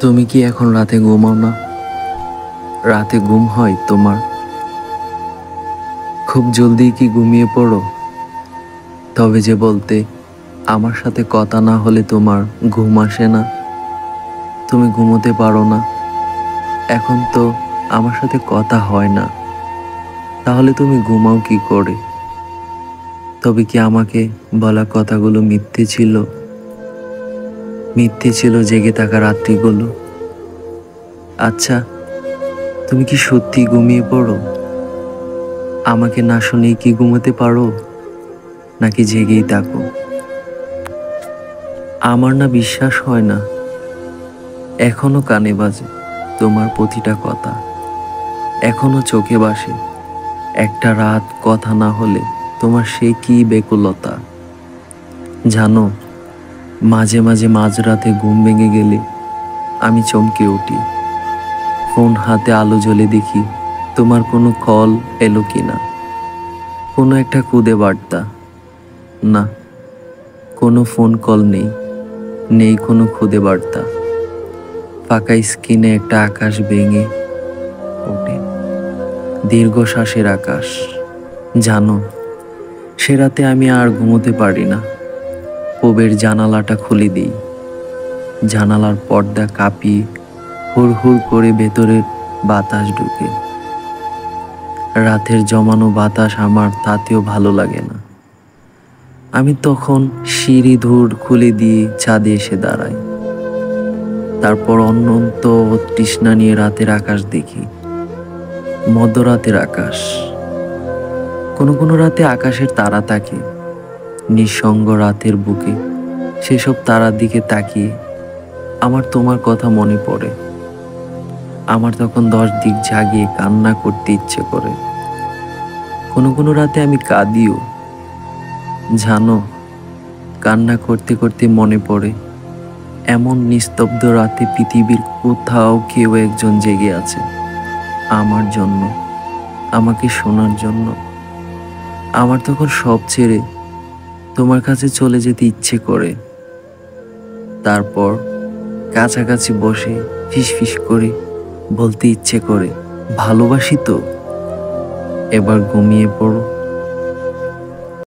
তুমি কি এখন রাতে ঘুমাও না? রাতে ঘুম হয় তোমার? খুব জলদি কি ঘুমিয়ে পড়ো? তবে যে বলতে আমার সাথে কথা না হলে তোমার ঘুম আসে না, তুমি ঘুমোতে পারো না। এখন তো আমার সাথে কথা হয় না, তাহলে তুমি ঘুমাও কি করে? তবে কি আমাকে বলা কথাগুলো মিথ্যে ছিল? মিথ্যে ছিল জেগে থাকা রাত্রিগুলো? আচ্ছা, তুমি কি সত্যি ঘুমিয়ে পড়ো? আমাকে না শুনেই কি ঘুমোতে পারো, নাকি জেগেই থাকো? আমার না বিশ্বাস হয় না। এখনো কানে বাজে তোমার প্রতিটা কথা, এখনো চোখে ভাসে একটা রাত কথা না হলে তোমার সে কি বেকুলতা। জানো, মাঝে মাঝে মাঝরাতে ঘুম ভেঙে গেলে আমি চমকে উঠি। ফোন হাতে আলো জ্বলে দেখি তোমার কোনো কল এলো কিনা, কোনো একটা খুদে বার্তা। না, কোনো ফোন কল নেই, নেই কোনো খুদে বার্তা। ফাঁকা স্ক্রিনে একটা আকাশ ভেঙে ওঠে, দীর্ঘশ্বাসের আকাশ। জানো, সে রাতে আমি আর ঘুমোতে পারি না। পূবের জানালাটা খুলে দিই, জানালার পর্দা কাঁপিয়ে হুড় হুড় করে ভেতরে বাতাস ঢুকে। রাতের জমানো বাতাস আমার তাতেও ভালো লাগে না। আমি তখন সিঁড়ি ধূর খুলে দিয়ে ছাদে এসে দাঁড়াই। তারপর অনন্ত তৃষ্ণা নিয়ে রাতের আকাশ দেখি, মধ্যরাতের আকাশ। কোনো কোনো রাতে আকাশের তারা থাকে, নিঃসঙ্গ রাতের বুকে সেসব তারার দিকে তাকিয়ে আমার তোমার কথা মনে পড়ে। আমার তখন 10 দিক জাগিয়ে কান্না করতে ইচ্ছে করে। কোনো কোনো রাতে আমি কাঁদিও। জানো, কান্না করতে করতে মনে পড়ে এমন নিস্তব্ধ রাতে পৃথিবীর কোথাও কেউ একজন জেগে আছে আমার জন্য, আমাকে শোনার জন্য। আমার তখন সব ছেড়ে তোমার কাছে চলে যেতে ইচ্ছে করে। তারপর কাছাকাছি বসে ফিসফিস করে বলতে ইচ্ছে করে, ভালোবাসি তো। এবার ঘুমিয়ে পড়ো।